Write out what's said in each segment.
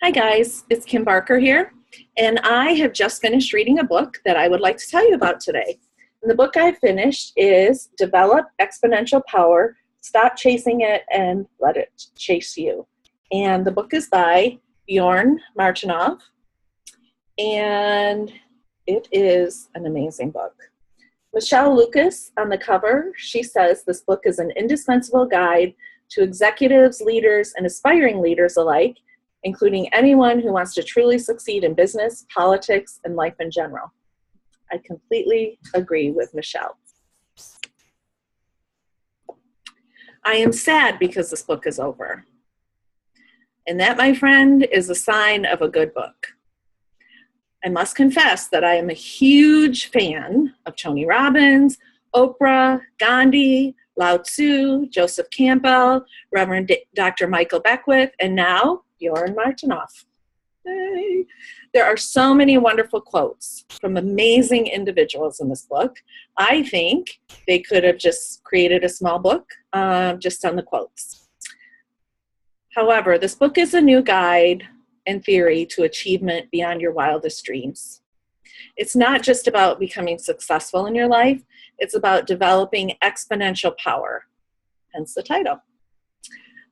Hi guys, it's Kim Barker here, and I have just finished reading a book that I would like to tell you about today. And the book I finished is Develop Exponential Power, Stop Chasing It and Let It Chase You. And the book is by Bjorn Martinoff, and it is an amazing book. Michelle Lucas on the cover, she says this book is an indispensable guide to executives, leaders, and aspiring leaders alike, including anyone who wants to truly succeed in business, politics, and life in general. I completely agree with Michelle. I am sad because this book is over. And that, my friend, is a sign of a good book. I must confess that I am a huge fan of Tony Robbins, Oprah, Gandhi, Lao-Tzu, Joseph Campbell, Reverend Dr. Michael Beckwith, and now Bjorn Martinoff. Yay. There are so many wonderful quotes from amazing individuals in this book. I think they could have just created a small book just on the quotes. However, this book is a new guide and theory to achievement beyond your wildest dreams. It's not just about becoming successful in your life, it's about developing exponential power, hence the title.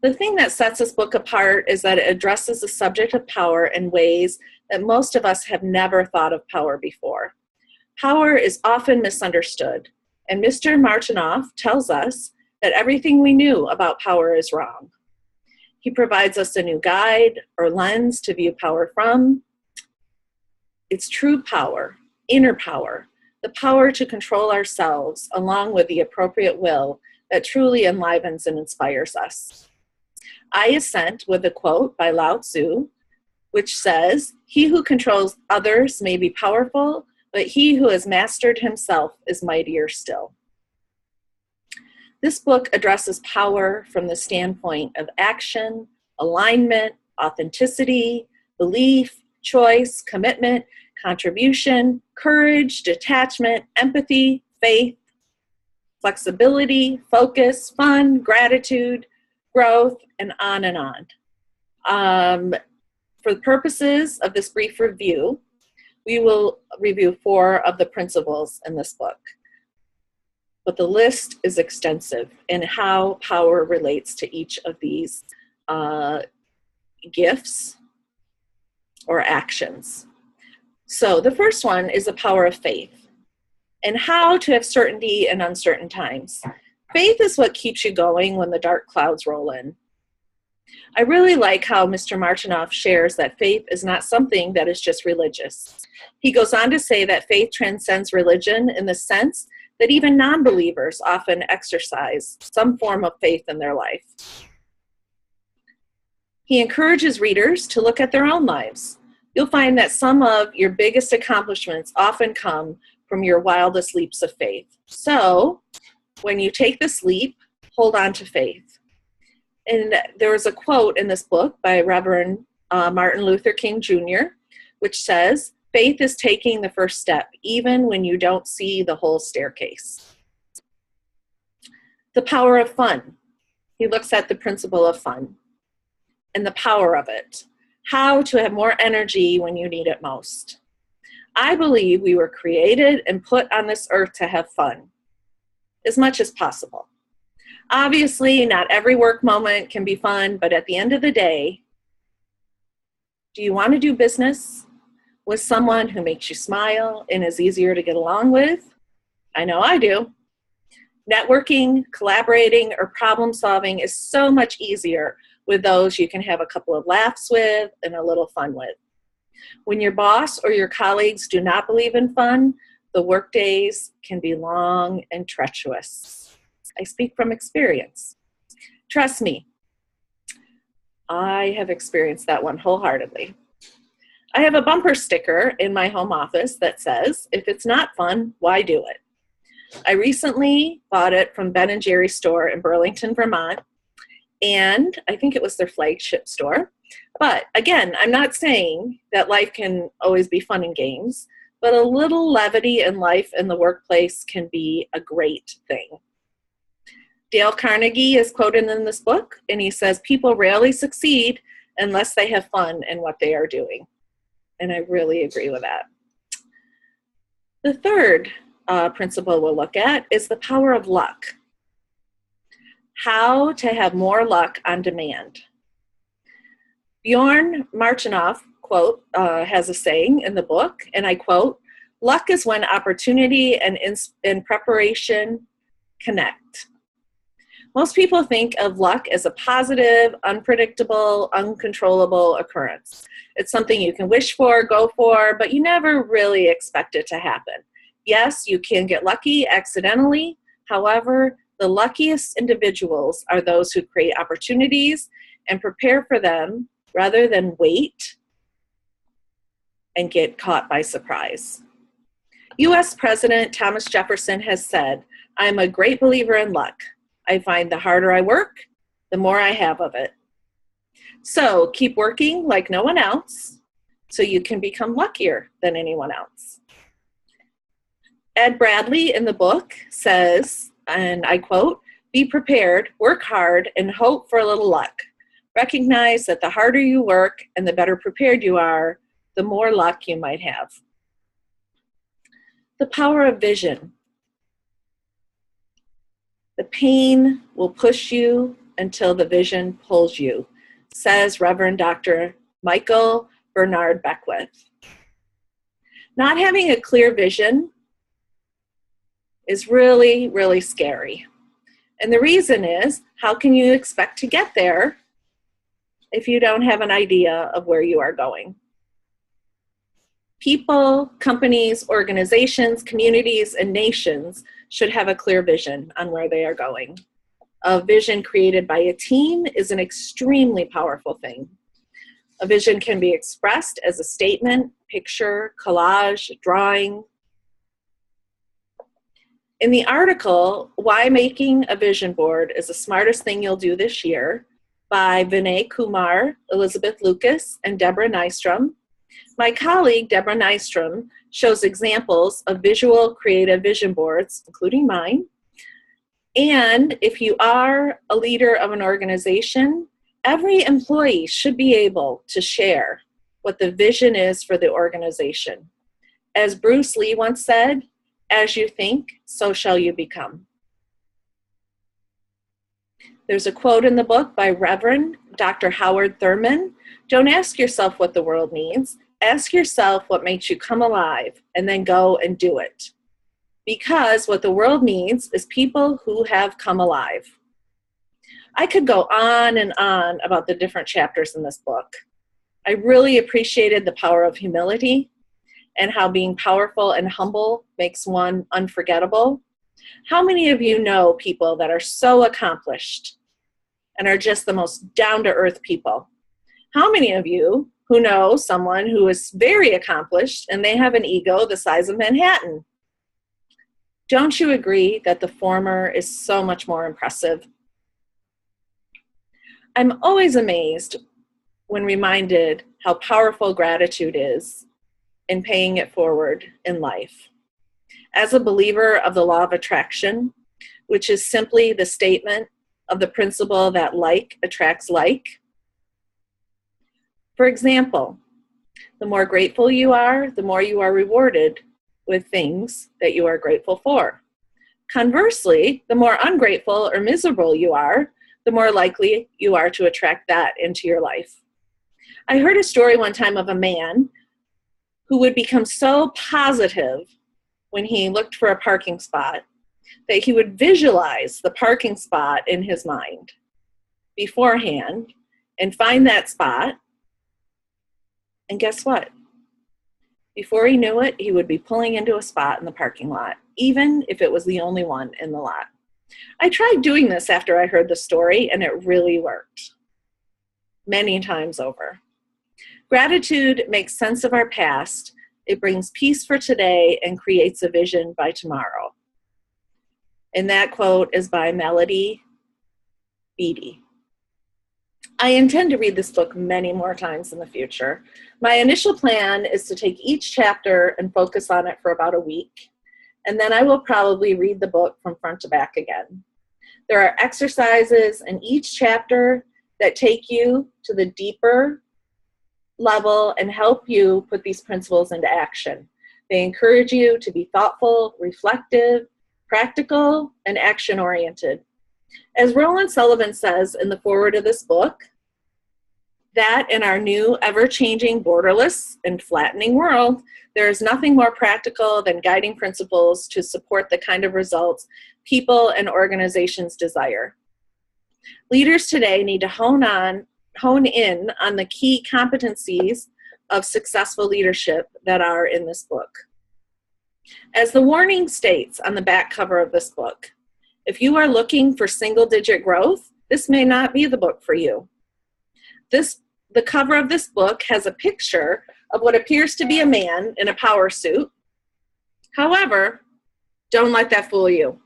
The thing that sets this book apart is that it addresses the subject of power in ways that most of us have never thought of power before. Power is often misunderstood, and Mr. Martinoff tells us that everything we knew about power is wrong. He provides us a new guide or lens to view power from. It's true power, inner power, the power to control ourselves along with the appropriate will that truly enlivens and inspires us. I assent with a quote by Lao-Tzu, which says, "He who controls others may be powerful, but he who has mastered himself is mightier still." This book addresses power from the standpoint of action, alignment, authenticity, belief, choice, commitment, contribution, courage, detachment, empathy, faith, flexibility, focus, fun, gratitude, growth, and on and on. For the purposes of this brief review, we will review 4 of the principles in this book. But the list is extensive in how power relates to each of these gifts or actions. So the first one is the power of faith and how to have certainty in uncertain times. Faith is what keeps you going when the dark clouds roll in. I really like how Mr. Martinoff shares that faith is not something that is just religious. He goes on to say that faith transcends religion in the sense that even non-believers often exercise some form of faith in their life. He encourages readers to look at their own lives. You'll find that some of your biggest accomplishments often come from your wildest leaps of faith. So, when you take this leap, hold on to faith. And there is a quote in this book by Reverend Martin Luther King Jr., which says, "Faith is taking the first step, even when you don't see the whole staircase." The power of fun. He looks at the principle of fun and the power of it. How to have more energy when you need it most. I believe we were created and put on this earth to have fun, as much as possible. Obviously, not every work moment can be fun, but at the end of the day, do you want to do business with someone who makes you smile and is easier to get along with? I know I do. Networking, collaborating, or problem solving is so much easier with those you can have a couple of laughs with and a little fun with. When your boss or your colleagues do not believe in fun, the work days can be long and treacherous. I speak from experience. Trust me, I have experienced that one wholeheartedly. I have a bumper sticker in my home office that says, "If it's not fun, why do it?" I recently bought it from Ben & Jerry's store in Burlington, Vermont, and I think it was their flagship store. But again, I'm not saying that life can always be fun and games, but a little levity in life in the workplace can be a great thing. Dale Carnegie is quoted in this book, and he says, "People rarely succeed unless they have fun in what they are doing. And I really agree with that. The third principle we'll look at is the power of luck. How to have more luck on demand. Bjorn Martinoff, quote, has a saying in the book, and I quote, "Luck is when opportunity and preparation connect." Most people think of luck as a positive, unpredictable, uncontrollable occurrence. It's something you can wish for, go for, but you never really expect it to happen. Yes, you can get lucky accidentally. However, the luckiest individuals are those who create opportunities and prepare for them rather than wait and get caught by surprise. U.S. President Thomas Jefferson has said, "I am a great believer in luck. I find the harder I work, the more I have of it." So keep working like no one else so you can become luckier than anyone else. Ed Bradley in the book says, and I quote, "Be prepared, work hard, and hope for a little luck. Recognize that the harder you work and the better prepared you are, the more luck you might have." The power of vision. The pain will push you until the vision pulls you, says Reverend Dr. Michael Bernard Beckwith. Not having a clear vision is really, really scary. And the reason is, how can you expect to get there if you don't have an idea of where you are going? People, companies, organizations, communities, and nations should have a clear vision on where they are going. A vision created by a team is an extremely powerful thing. A vision can be expressed as a statement, picture, collage, drawing. In the article, "Why Making a Vision Board is the Smartest Thing You'll Do This Year" by Vinay Kumar, Elizabeth Lucas, and Deborah Nystrom, my colleague Deborah Nystrom shows examples of visual creative vision boards, including mine. And if you are a leader of an organization, every employee should be able to share what the vision is for the organization. As Bruce Lee once said, "As you think, so shall you become." There's a quote in the book by Reverend Dr. Howard Thurman. "Don't ask yourself what the world needs. Ask yourself what makes you come alive, and then go and do it. Because what the world needs is people who have come alive." I could go on and on about the different chapters in this book. I really appreciated the power of humility and how being powerful and humble makes one unforgettable. How many of you know people that are so accomplished and are just the most down-to-earth people? How many of you who know someone who is very accomplished and they have an ego the size of Manhattan? Don't you agree that the former is so much more impressive? I'm always amazed when reminded how powerful gratitude is in paying it forward in life. As a believer of the law of attraction, which is simply the statement of the principle that like attracts like. For example, the more grateful you are, the more you are rewarded with things that you are grateful for. Conversely, the more ungrateful or miserable you are, the more likely you are to attract that into your life. I heard a story one time of a man who would become so positive when he looked for a parking spot that he would visualize the parking spot in his mind beforehand and find that spot. And guess what? Before he knew it, he would be pulling into a spot in the parking lot, even if it was the only one in the lot. I tried doing this after I heard the story, and it really worked many times over. Gratitude makes sense of our past. It brings peace for today and creates a vision by tomorrow. And that quote is by Melody Beattie. I intend to read this book many more times in the future. My initial plan is to take each chapter and focus on it for about a week, and then I will probably read the book from front to back again. There are exercises in each chapter that take you to the deeper level and help you put these principles into action. They encourage you to be thoughtful, reflective, practical, and action-oriented. As Roland Sullivan says in the foreword of this book, that in our new, ever-changing, borderless, and flattening world, there is nothing more practical than guiding principles to support the kind of results people and organizations desire. Leaders today need to hone in on the key competencies of successful leadership that are in this book. As the warning states on the back cover of this book, if you are looking for single-digit growth, this may not be the book for you. The cover of this book has a picture of what appears to be a man in a power suit. However, don't let that fool you.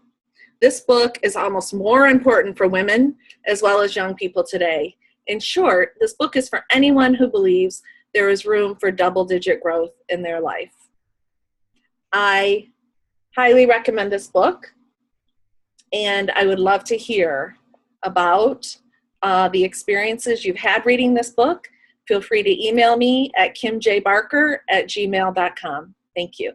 This book is almost more important for women as well as young people today. In short, this book is for anyone who believes there is room for double-digit growth in their life. I highly recommend this book, and I would love to hear about the experiences you've had reading this book. Feel free to email me at kimjbarker@gmail.com. Thank you.